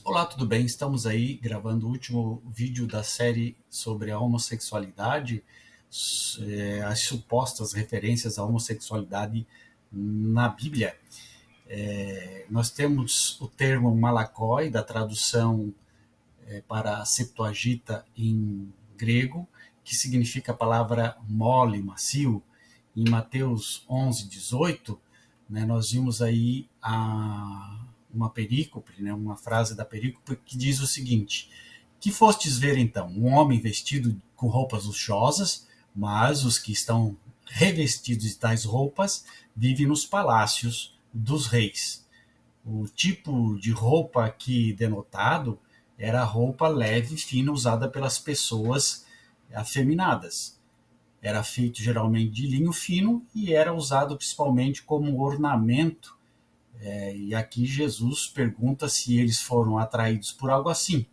Olá, tudo bem? Estamos aí gravando o último vídeo da série sobre a homossexualidade, as supostas referências à homossexualidade na Bíblia. Nós temos o termo malakoi, da tradução para a Septuaginta em grego, que significa a palavra mole, macio. Em Mateus 11:18, né, nós vimos aí uma perícope, né, uma frase da perícope que diz o seguinte: que fostes ver então? Um homem vestido com roupas luxuosas, mas os que estão revestidos de tais roupas vivem nos palácios dos reis. O tipo de roupa aqui denotado era a roupa leve e fina usada pelas pessoas afeminadas. Era feito geralmente de linho fino e era usado principalmente como ornamento. E aqui Jesus pergunta se eles foram atraídos por algo assim.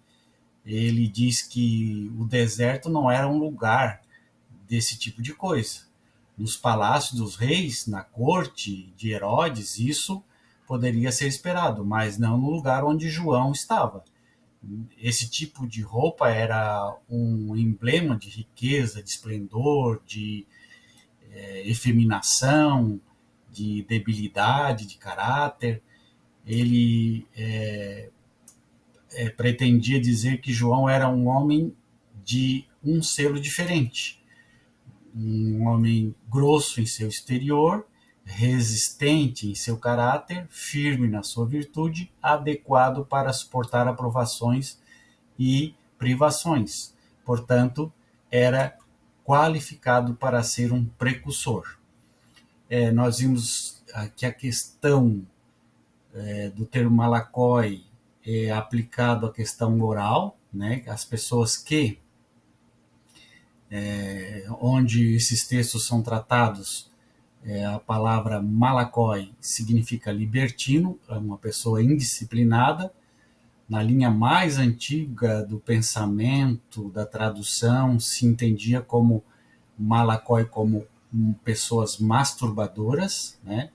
Ele diz que o deserto não era um lugar desse tipo de coisa. Nos palácios dos reis, na corte de Herodes, isso poderia ser esperado, mas não no lugar onde João estava. Esse tipo de roupa era um emblema de riqueza, de esplendor, de efeminação, de debilidade de caráter. Ele pretendia dizer que João era um homem de um selo diferente, um homem grosso em seu exterior, resistente em seu caráter, firme na sua virtude, adequado para suportar aprovações e privações. Portanto, era qualificado para ser um precursor. Nós vimos que a questão do termo malakoi é aplicado à questão moral, né? As pessoas que, onde esses textos são tratados, a palavra malakoi significa libertino, é uma pessoa indisciplinada. Na linha mais antiga do pensamento, da tradução, se entendia como malakoi como pessoas masturbadoras, né?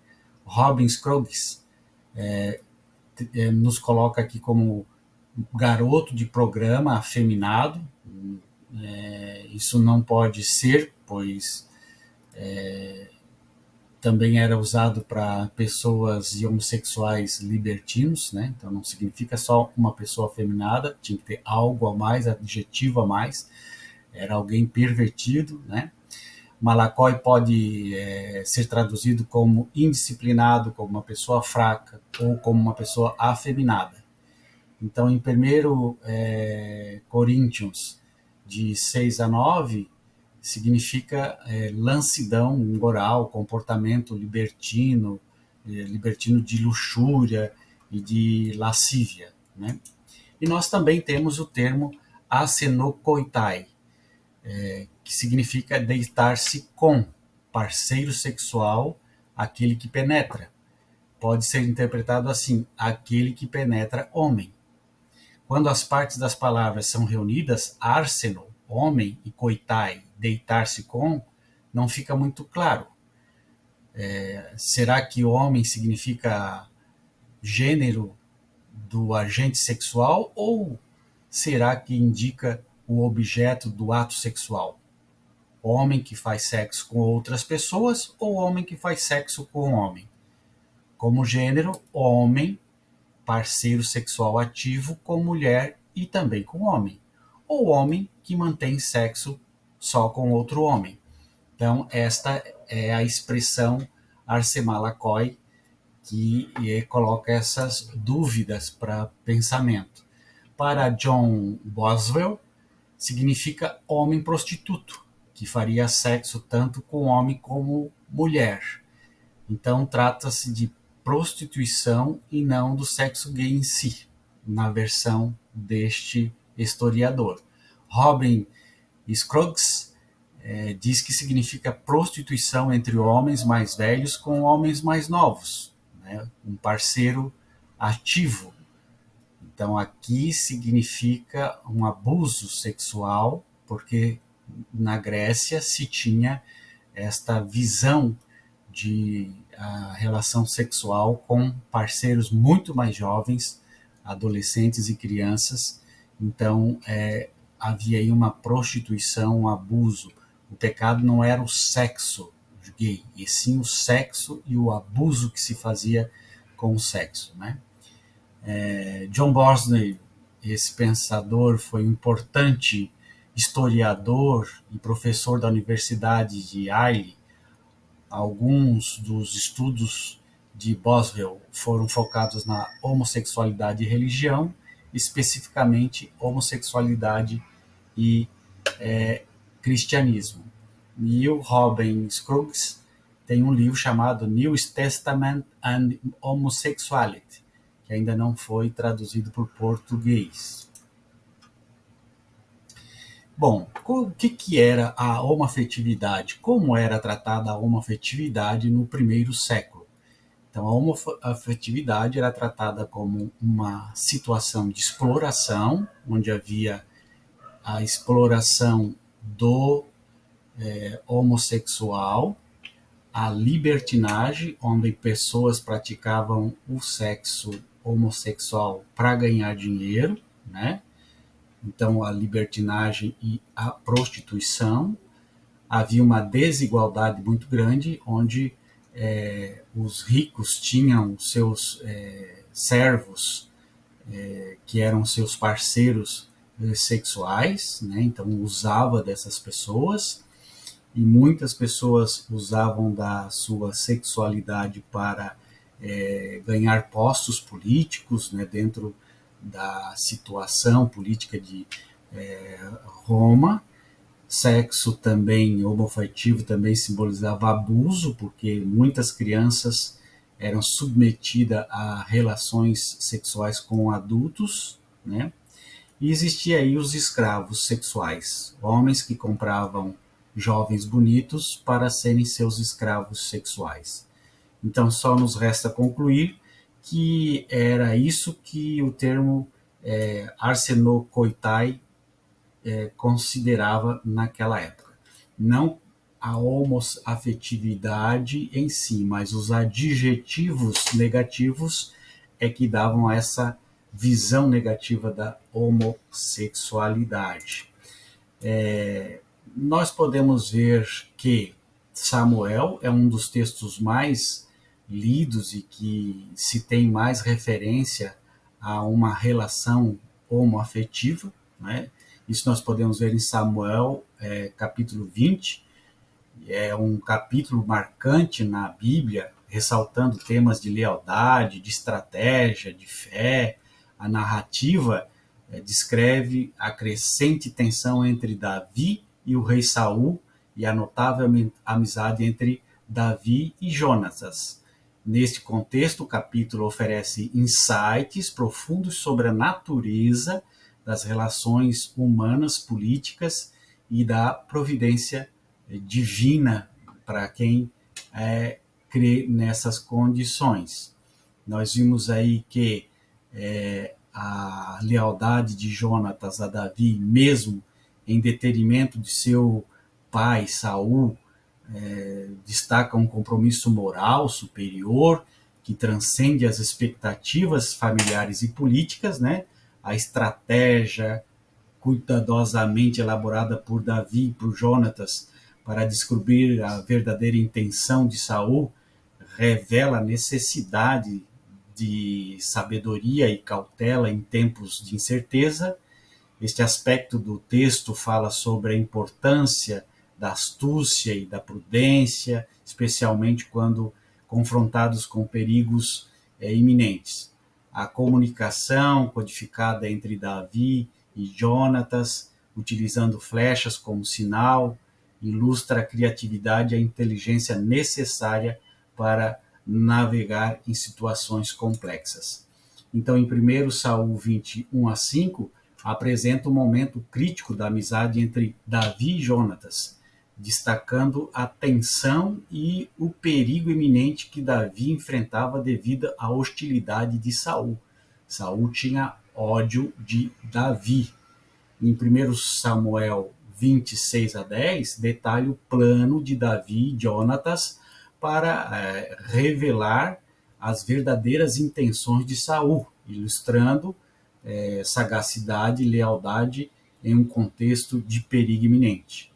Robin Scruggs nos coloca aqui como garoto de programa afeminado. Isso não pode ser, pois também era usado para pessoas e homossexuais libertinos, né? Então não significa só uma pessoa afeminada, tinha que ter algo a mais, adjetivo a mais, era alguém pervertido, né? Malakoi pode ser traduzido como indisciplinado, como uma pessoa fraca ou como uma pessoa afeminada. Então, em 1 Coríntios, de 6 a 9, significa lancidão moral, comportamento libertino, libertino de luxúria e de lascívia, né? E nós também temos o termo asenokoitai, que significa deitar-se com, parceiro sexual, aquele que penetra. Pode ser interpretado assim, aquele que penetra homem. Quando as partes das palavras são reunidas, arseno, homem, e koitai, deitar-se com, não fica muito claro. Será que homem significa gênero do agente sexual ou será que indica o objeto do ato sexual? Homem que faz sexo com outras pessoas ou homem que faz sexo com homem? Como gênero, homem, parceiro sexual ativo com mulher e também com homem. Ou homem que mantém sexo só com outro homem. Então, esta é a expressão arsemalakoi que coloca essas dúvidas para pensamento. Para John Boswell, significa homem prostituto, que faria sexo tanto com homem como mulher. Então, trata-se de prostituição e não do sexo gay em si, na versão deste historiador. Robin Scruggs diz que significa prostituição entre homens mais velhos com homens mais novos, né? Um parceiro ativo. Então, aqui significa um abuso sexual, porque na Grécia se tinha esta visão de a relação sexual com parceiros muito mais jovens adolescentes e crianças. Então, havia aí uma prostituição, um abuso. O pecado não era o sexo gay, e sim o sexo e o abuso que se fazia com o sexo, né? John Bosley, esse pensador, foi um importante historiador e professor da Universidade de Yale. Alguns dos estudos de Boswell foram focados na homossexualidade e religião, especificamente homossexualidade e cristianismo. Neil Robin Scruggs tem um livro chamado New Testament and Homosexuality, que ainda não foi traduzido para o português. Bom, o que era a homoafetividade? Como era tratada a homoafetividade no primeiro século? Então, a homoafetividade era tratada como uma situação de exploração, onde havia a exploração do homossexual, a libertinagem, onde pessoas praticavam o sexo homossexual para ganhar dinheiro, né? Então, a libertinagem e a prostituição. Havia uma desigualdade muito grande, onde os ricos tinham seus servos, que eram seus parceiros sexuais, né? Então usava dessas pessoas, e muitas pessoas usavam da sua sexualidade para ganhar postos políticos, né, dentro da situação política de Roma. Sexo também, homoafetivo, também simbolizava abuso, porque muitas crianças eram submetidas a relações sexuais com adultos, né? E existia aí os escravos sexuais, homens que compravam jovens bonitos para serem seus escravos sexuais. Então, só nos resta concluir que era isso que o termo arsenokoitai considerava naquela época. Não a homoafetividade em si, mas os adjetivos negativos que davam essa visão negativa da homossexualidade. Nós podemos ver que Samuel é um dos textos mais lidos e que se tem mais referência a uma relação homoafetiva, né? Isso nós podemos ver em Samuel, capítulo 20, é um capítulo marcante na Bíblia, ressaltando temas de lealdade, de estratégia, de fé. A narrativa descreve a crescente tensão entre Davi e o rei Saul e a notável amizade entre Davi e Jonatas. Neste contexto, o capítulo oferece insights profundos sobre a natureza das relações humanas, políticas e da providência divina para quem crê nessas condições. Nós vimos aí que a lealdade de Jonatas a Davi, mesmo em detrimento de seu pai Saul, destaca um compromisso moral superior que transcende as expectativas familiares e políticas, né? A estratégia cuidadosamente elaborada por Davi e por Jonatas para descobrir a verdadeira intenção de Saul revela a necessidade de sabedoria e cautela em tempos de incerteza. Este aspecto do texto fala sobre a importância da astúcia e da prudência, especialmente quando confrontados com perigos iminentes. A comunicação codificada entre Davi e Jonatas, utilizando flechas como sinal, ilustra a criatividade e a inteligência necessária para navegar em situações complexas. Então, em 1 Saul 21-5, apresenta um momento crítico da amizade entre Davi e Jonatas, destacando a tensão e o perigo iminente que Davi enfrentava devido à hostilidade de Saul. Saul tinha ódio de Davi. Em 1 Samuel 26-10, detalha o plano de Davi e Jonatas para revelar as verdadeiras intenções de Saul. ilustrando sagacidade e lealdade em um contexto de perigo iminente.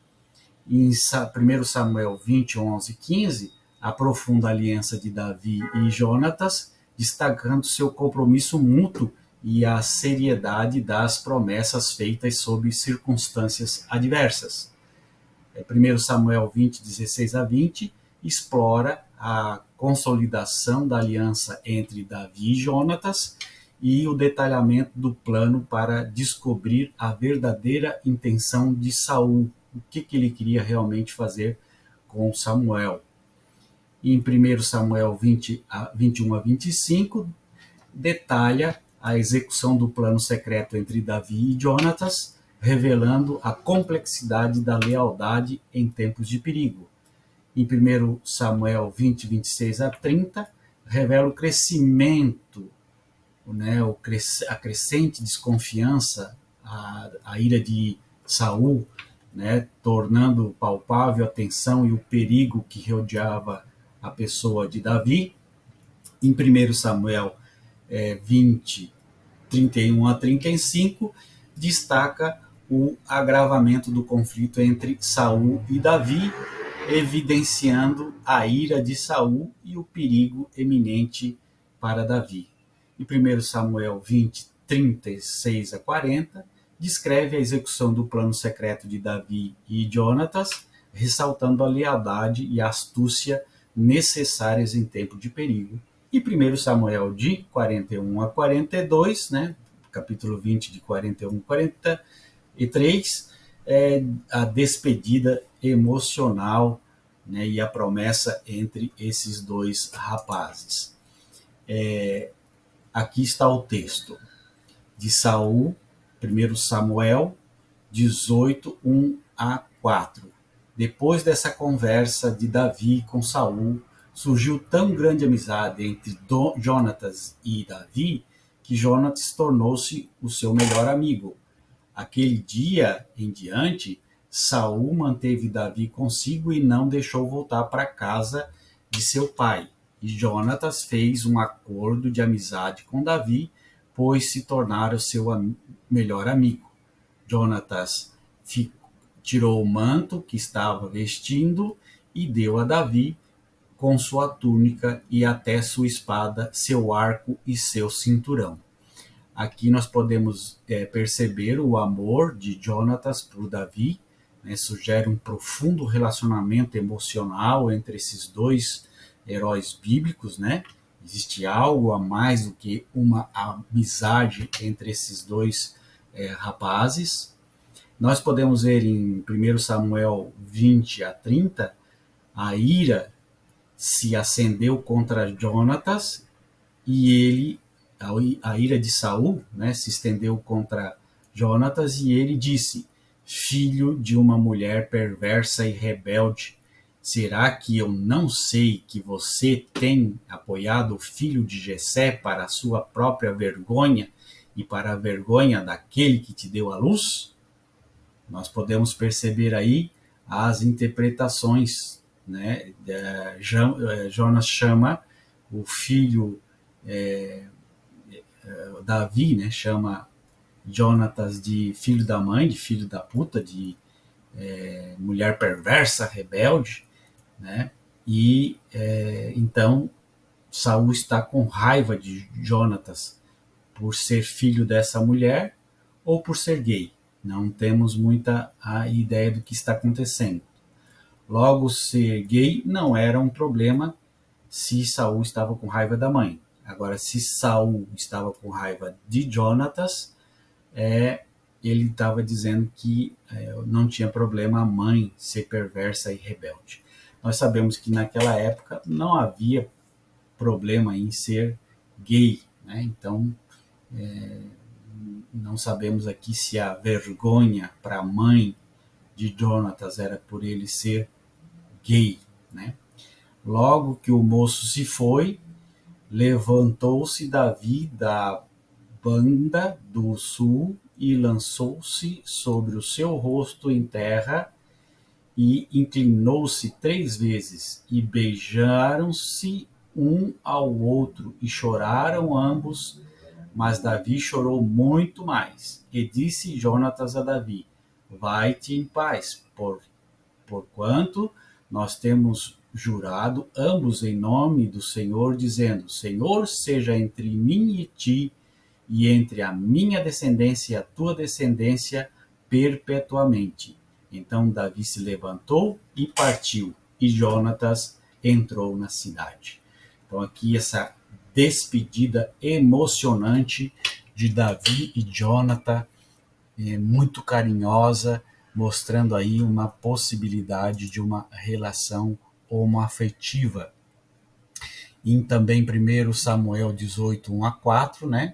Em 1 Samuel 20, 11 e 15, aprofunda a aliança de Davi e Jonatas, destacando seu compromisso mútuo e a seriedade das promessas feitas sob circunstâncias adversas. 1 Samuel 20, 16 a 20, explora a consolidação da aliança entre Davi e Jonatas e o detalhamento do plano para descobrir a verdadeira intenção de Saul, o que ele queria realmente fazer com Samuel. Em 1 Samuel 20, 21 a 25, detalha a execução do plano secreto entre Davi e Jonatas, revelando a complexidade da lealdade em tempos de perigo. Em 1 Samuel 20, 26 a 30, revela o crescimento, a crescente desconfiança, a ira de Saul, tornando palpável a tensão e o perigo que rodeava a pessoa de Davi. Em 1 Samuel 20, 31 a 35, destaca o agravamento do conflito entre Saul e Davi, evidenciando a ira de Saul e o perigo eminente para Davi. Em 1 Samuel 20, 36 a 40, descreve a execução do plano secreto de Davi e Jonatas, ressaltando a lealdade e a astúcia necessárias em tempo de perigo. E 1 Samuel de 41 a 42, capítulo 20 de 41 a 43, a despedida emocional, e a promessa entre esses dois rapazes. Aqui está o texto de Saul, 1 Samuel 18, 1 a 4. Depois dessa conversa de Davi com Saul, surgiu tão grande amizade entre Jonatas e Davi que Jonatas tornou-se o seu melhor amigo. Aquele dia em diante, Saul manteve Davi consigo e não deixou voltar para a casa de seu pai. E Jonatas fez um acordo de amizade com Davi, pois se tornara seu melhor amigo. Jonatas tirou o manto que estava vestindo e deu a Davi, com sua túnica e até sua espada, seu arco e seu cinturão. Aqui nós podemos perceber o amor de Jonatas por Davi, sugere um profundo relacionamento emocional entre esses dois heróis bíblicos, Existe algo a mais do que uma amizade entre esses dois rapazes. Nós podemos ver em 1 Samuel 20 a 30, a ira se acendeu contra Jonatas e a ira de Saul, se estendeu contra Jonatas e ele disse: filho de uma mulher perversa e rebelde, será que eu não sei que você tem apoiado o filho de Jessé para a sua própria vergonha e para a vergonha daquele que te deu a luz? Nós podemos perceber aí as interpretações, Jonas chama o filho Davi, chama Jonatas de filho da mãe, de filho da puta, de mulher perversa, rebelde, e então Saul está com raiva de Jonatas por ser filho dessa mulher ou por ser gay. Não temos muita a ideia do que está acontecendo. Logo, ser gay não era um problema se Saul estava com raiva da mãe. Agora, se Saul estava com raiva de Jonatas, ele estava dizendo que não tinha problema a mãe ser perversa e rebelde. Nós sabemos que naquela época não havia problema em ser gay, Então, não sabemos aqui se a vergonha para a mãe de Jonatas era por ele ser gay, Logo que o moço se foi, levantou-se Davi da banda do sul e lançou-se sobre o seu rosto em terra e inclinou-se 3 vezes e beijaram-se um ao outro e choraram ambos, Mas Davi chorou muito mais. E disse Jonatas a Davi: vai-te em paz, porquanto nós temos jurado ambos em nome do Senhor, dizendo: Senhor, seja entre mim e ti, e entre a minha descendência e a tua descendência perpetuamente. Então Davi se levantou e partiu, e Jonatas entrou na cidade. Então aqui essa despedida emocionante de Davi e Jonatas, muito carinhosa, mostrando aí uma possibilidade de uma relação homoafetiva. E também 1 Samuel 18, 1 a 4, né?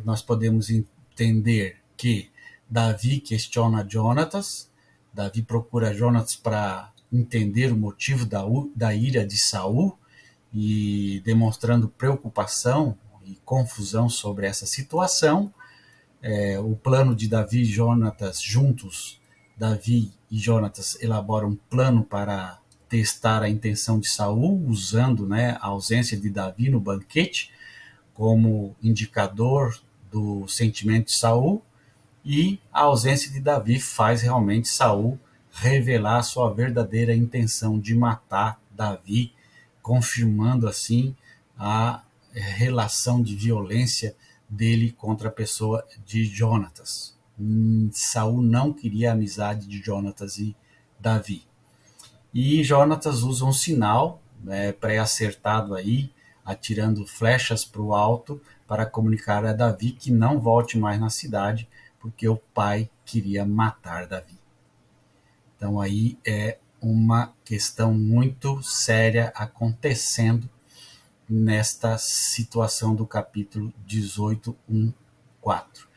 Nós podemos entender que Davi questiona Jonatas, Davi procura Jonatas para entender o motivo da ira de Saul, e demonstrando preocupação e confusão sobre essa situação. O plano de Davi e Jonatas juntos, Davi e Jonatas elaboram um plano para testar a intenção de Saul, usando, né, a ausência de Davi no banquete como indicador do sentimento de Saul, e a ausência de Davi faz realmente Saul revelar a sua verdadeira intenção de matar Davi, confirmando assim a relação de violência dele contra a pessoa de Jonatas. Saul não queria a amizade de Jonatas e Davi. E Jonatas usa um sinal, pré-acertado aí, atirando flechas para o alto, para comunicar a Davi que não volte mais na cidade, porque o pai queria matar Davi. Então aí é uma questão muito séria acontecendo nesta situação do capítulo 18, 1, 4.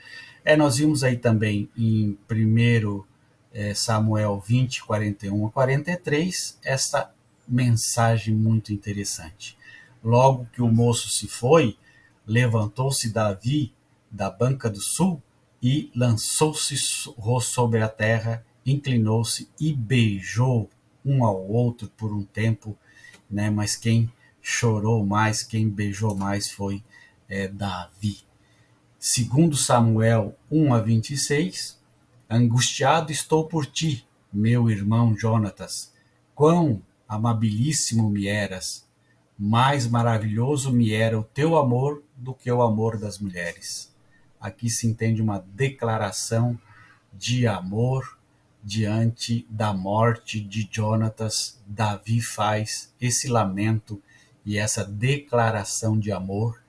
Nós vimos aí também em 1 Samuel 20, 41 a 43, esta mensagem muito interessante. Logo que o moço se foi, levantou-se Davi da banca do sul e lançou-se sobre a terra, inclinou-se e beijou um ao outro por um tempo, né? Mas quem chorou mais, quem beijou mais foi Davi. Segundo Samuel 1 a 26, angustiado estou por ti, meu irmão Jonatas, quão amabilíssimo me eras, mais maravilhoso me era o teu amor do que o amor das mulheres. Aqui se entende uma declaração de amor diante da morte de Jonatas. Davi faz esse lamento e essa declaração de amor,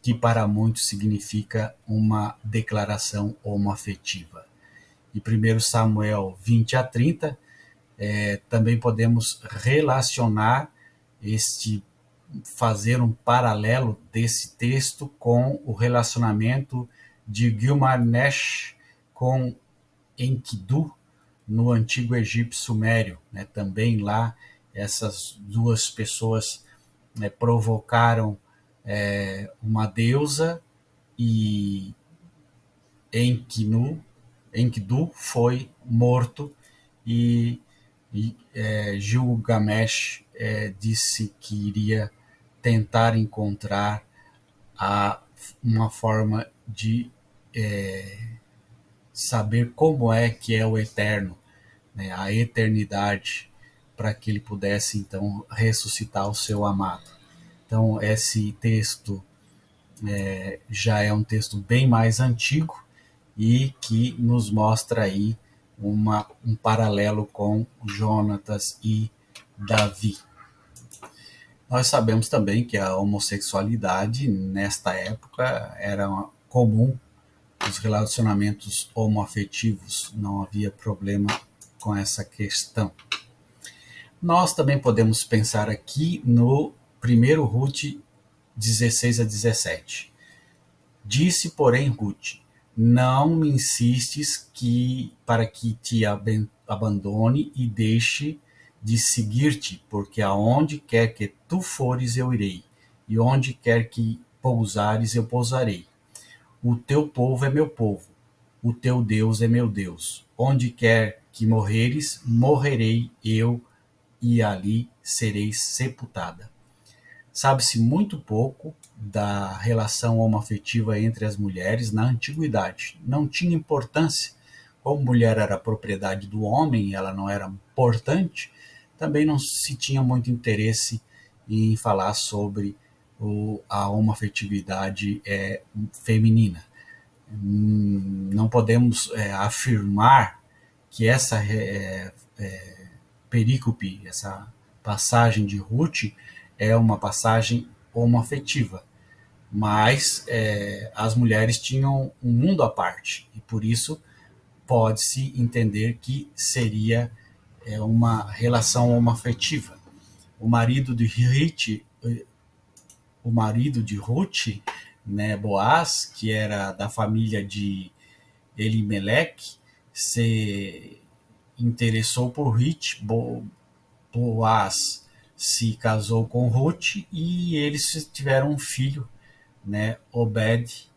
que para muitos significa uma declaração homoafetiva. E 1 Samuel 20 a 30, também podemos relacionar fazer um paralelo desse texto com o relacionamento de Gilgamesh com Enkidu no antigo Egito Sumério, né? Também lá essas duas pessoas provocaram uma deusa, e Enkidu foi morto, e Gilgamesh disse que iria tentar encontrar uma forma de saber como é que é o eterno, né, a eternidade, para que ele pudesse então ressuscitar o seu amado. Então esse texto já é um texto bem mais antigo e que nos mostra aí um paralelo com Jonatas e Davi. Nós sabemos também que a homossexualidade nesta época era comum, os relacionamentos homoafetivos, não havia problema com essa questão. Nós também podemos pensar aqui no 1 Ruth 16 a 17. Disse, porém, Ruth: não me insistes para que te abandone e deixe de seguir-te, porque aonde quer que tu fores eu irei, e onde quer que pousares eu pousarei. O teu povo é meu povo, o teu Deus é meu Deus. Onde quer que morreres, morrerei eu, e ali serei sepultada. Sabe-se muito pouco da relação homoafetiva entre as mulheres na antiguidade. Não tinha importância. Como mulher era propriedade do homem, ela não era importante, também não se tinha muito interesse em falar sobre a homoafetividade feminina. Não podemos afirmar que essa perícope, essa passagem de Ruth, é uma passagem homoafetiva, mas as mulheres tinham um mundo à parte, e por isso pode-se entender que seria uma relação homoafetiva. O marido de Ruth, né, Boaz, que era da família de Elimeleque, se interessou por Ruth. Boaz se casou com Ruth e eles tiveram um filho, né, Obed,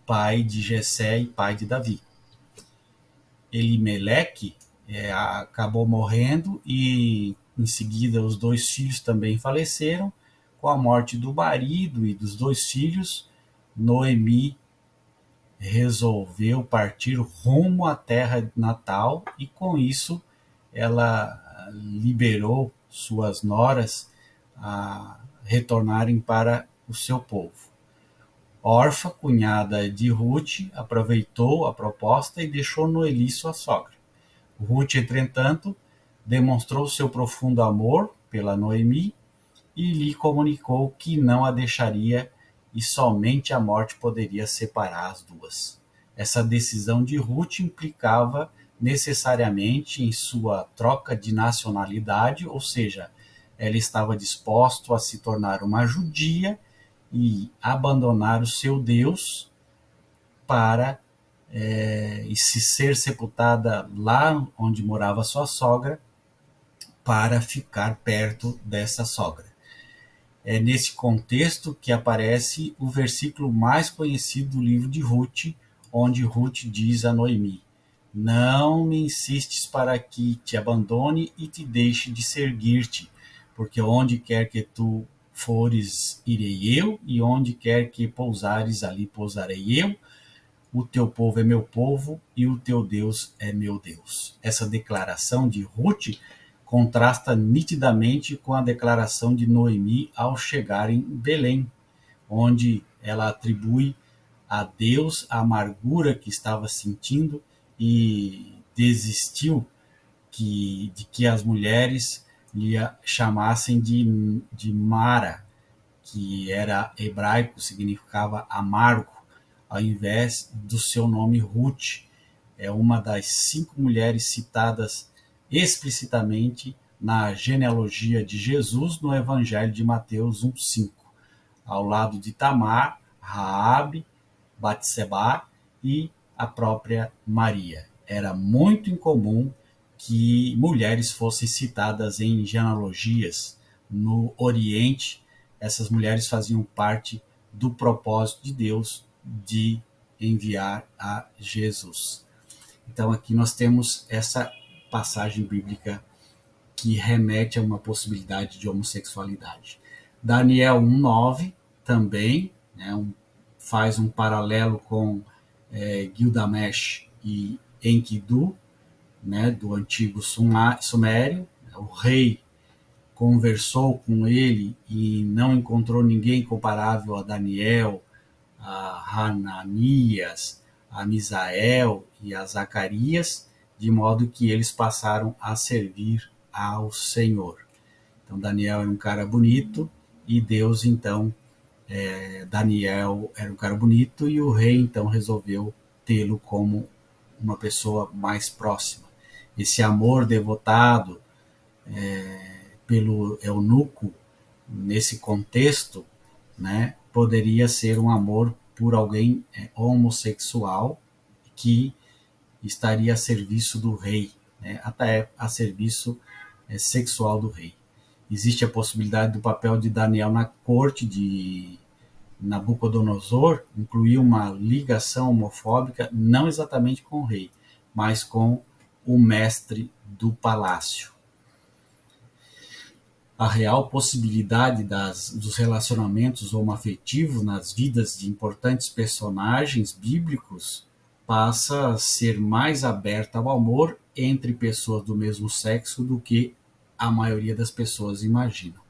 pai de Jessé e pai de Davi. Elimeleque acabou morrendo e em seguida os 2 filhos também faleceram. Com a morte do marido e dos 2 filhos, Noemi resolveu partir rumo à terra natal e com isso ela liberou suas noras a retornarem para o seu povo. Orfa, cunhada de Ruth, aproveitou a proposta e deixou Noemi sua sogra. Ruth, entretanto, demonstrou seu profundo amor pela Noemi e lhe comunicou que não a deixaria e somente a morte poderia separar as duas. Essa decisão de Ruth implicava necessariamente em sua troca de nacionalidade, ou seja, ela estava disposta a se tornar uma judia e abandonar o seu Deus para se ser sepultada lá onde morava sua sogra, para ficar perto dessa sogra. É nesse contexto que aparece o versículo mais conhecido do livro de Ruth, onde Ruth diz a Noemi: não me insistes para que te abandone e te deixe de seguir-te, porque onde quer que tu fores, irei eu, e onde quer que pousares, ali pousarei eu. O teu povo é meu povo e o teu Deus é meu Deus. Essa declaração de Ruth contrasta nitidamente com a declaração de Noemi ao chegar em Belém, onde ela atribui a Deus a amargura que estava sentindo e desistiu de que as mulheres lhe chamassem de Mara, que era hebraico, significava amargo, ao invés do seu nome Ruth. É uma das 5 mulheres citadas explicitamente na genealogia de Jesus no Evangelho de Mateus 1,5, ao lado de Tamar, Raabe, Batseba e a própria Maria. Era muito incomum que mulheres fossem citadas em genealogias. No Oriente, essas mulheres faziam parte do propósito de Deus de enviar a Jesus. Então aqui nós temos essa passagem bíblica que remete a uma possibilidade de homossexualidade. Daniel 1,9 também, né, faz um paralelo com Gilgamesh e Enkidu, né, do antigo Sumério. O rei conversou com ele e não encontrou ninguém comparável a Daniel, a Hananias, a Misael e a Zacarias, de modo que eles passaram a servir ao Senhor. Então Daniel era um cara bonito e Deus então, Daniel era um cara bonito e o rei então resolveu tê-lo como uma pessoa mais próxima. Esse amor devotado pelo eunuco nesse contexto, né, poderia ser um amor por alguém homossexual que estaria a serviço do rei, né, até a serviço sexual do rei. Existe a possibilidade do papel de Daniel na corte de Nabucodonosor incluir uma ligação homofóbica, não exatamente com o rei, mas com o mestre do palácio. A real possibilidade dos relacionamentos homoafetivos nas vidas de importantes personagens bíblicos passa a ser mais aberta ao amor entre pessoas do mesmo sexo do que a maioria das pessoas imaginam.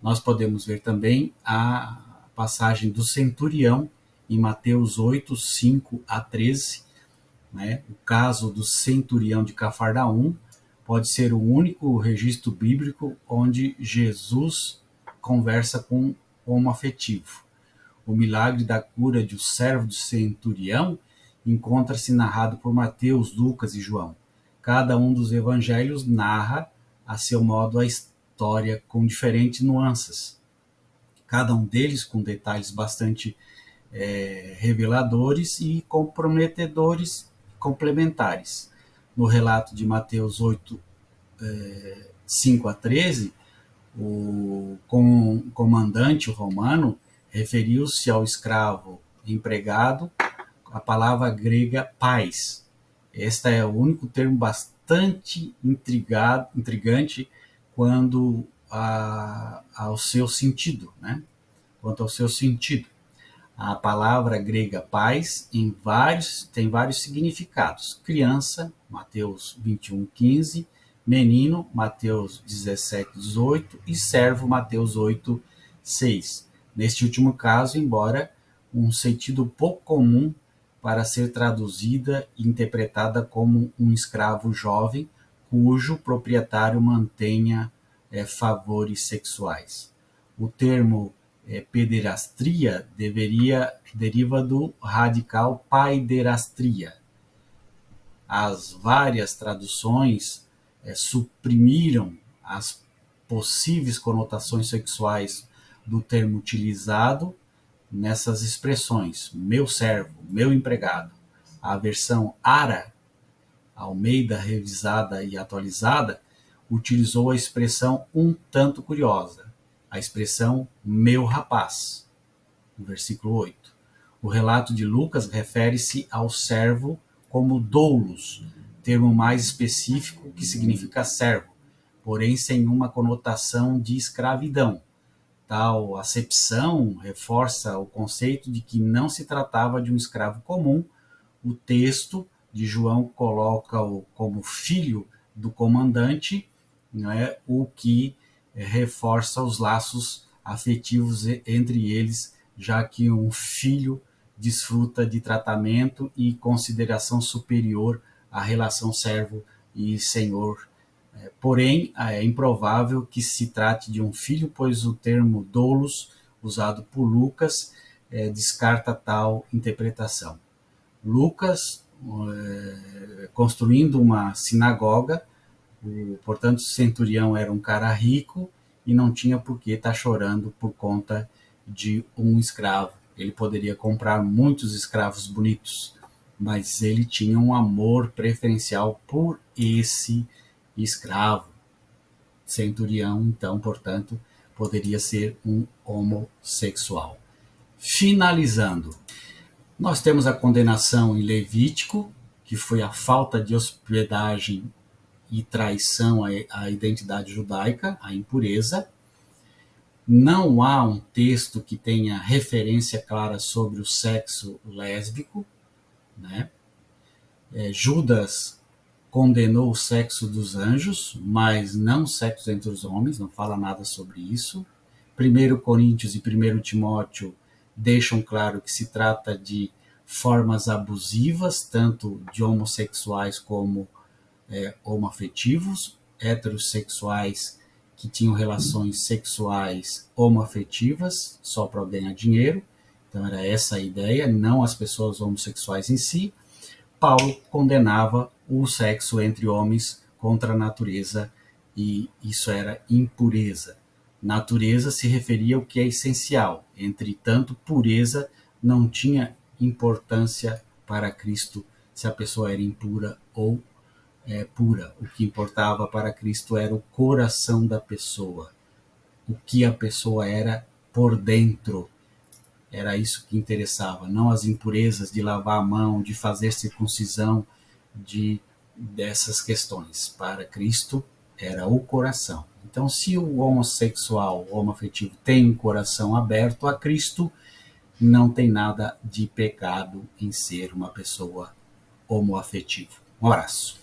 Nós podemos ver também a passagem do centurião em Mateus 8, 5 a 13, né? O caso do centurião de Cafarnaum pode ser o único registro bíblico onde Jesus conversa com o homoafetivo. O milagre da cura de um servo do centurião encontra-se narrado por Mateus, Lucas e João. Cada um dos evangelhos narra, a seu modo, a história com diferentes nuances. Cada um deles com detalhes bastante reveladores e comprometedores, complementares. No relato de Mateus 8, 5 a 13, o comandante romano referiu-se ao escravo empregado a palavra grega pais. Este é o único termo bastante intrigante quando ao seu sentido, né? Quanto ao seu sentido. A palavra grega pais tem vários significados. Criança, Mateus 21, 15, menino, Mateus 17, 18 e servo, Mateus 8, 6. Neste último caso, embora um sentido pouco comum para ser traduzida e interpretada como um escravo jovem cujo proprietário mantenha favores sexuais. O termo pederastria deriva do radical paiderastria. As várias traduções suprimiram as possíveis conotações sexuais do termo utilizado nessas expressões: meu servo, meu empregado. A versão ARA, Almeida revisada e atualizada, utilizou a expressão um tanto curiosa, a expressão meu rapaz, no versículo 8. O relato de Lucas refere-se ao servo como doulos, termo mais específico que significa servo, porém sem uma conotação de escravidão. Tal acepção reforça o conceito de que não se tratava de um escravo comum. O texto de João coloca-o como filho do comandante, não é? O que reforça os laços afetivos entre eles, já que um filho desfruta de tratamento e consideração superior à relação servo e senhor. Porém, é improvável que se trate de um filho, pois o termo doulos, usado por Lucas, descarta tal interpretação. Lucas, construindo uma sinagoga, portanto, o centurião era um cara rico e não tinha por que estar chorando por conta de um escravo. Ele poderia comprar muitos escravos bonitos, mas ele tinha um amor preferencial por esse escravo. Centurião, então, portanto, poderia ser um homossexual. Finalizando, nós temos a condenação em Levítico, que foi a falta de hospedagem e traição à identidade judaica, a impureza. Não há um texto que tenha referência clara sobre o sexo lésbico, né? Judas condenou o sexo dos anjos, mas não o sexo entre os homens, não fala nada sobre isso. 1 Coríntios e 1 Timóteo deixam claro que se trata de formas abusivas, tanto de homossexuais como homoafetivos, heterossexuais que tinham relações sexuais homoafetivas só para ganhar dinheiro. Então era essa a ideia, não as pessoas homossexuais em si. Paulo condenava o sexo entre homens contra a natureza, e isso era impureza. Natureza se referia ao que é essencial, entretanto, pureza não tinha importância para Cristo se a pessoa era impura ou pura. O que importava para Cristo era o coração da pessoa, o que a pessoa era por dentro. Era isso que interessava, não as impurezas de lavar a mão, de fazer circuncisão, dessas questões. Para Cristo era o coração. Então, se o homossexual, o homoafetivo, tem um coração aberto a Cristo, não tem nada de pecado em ser uma pessoa homoafetiva. Um abraço.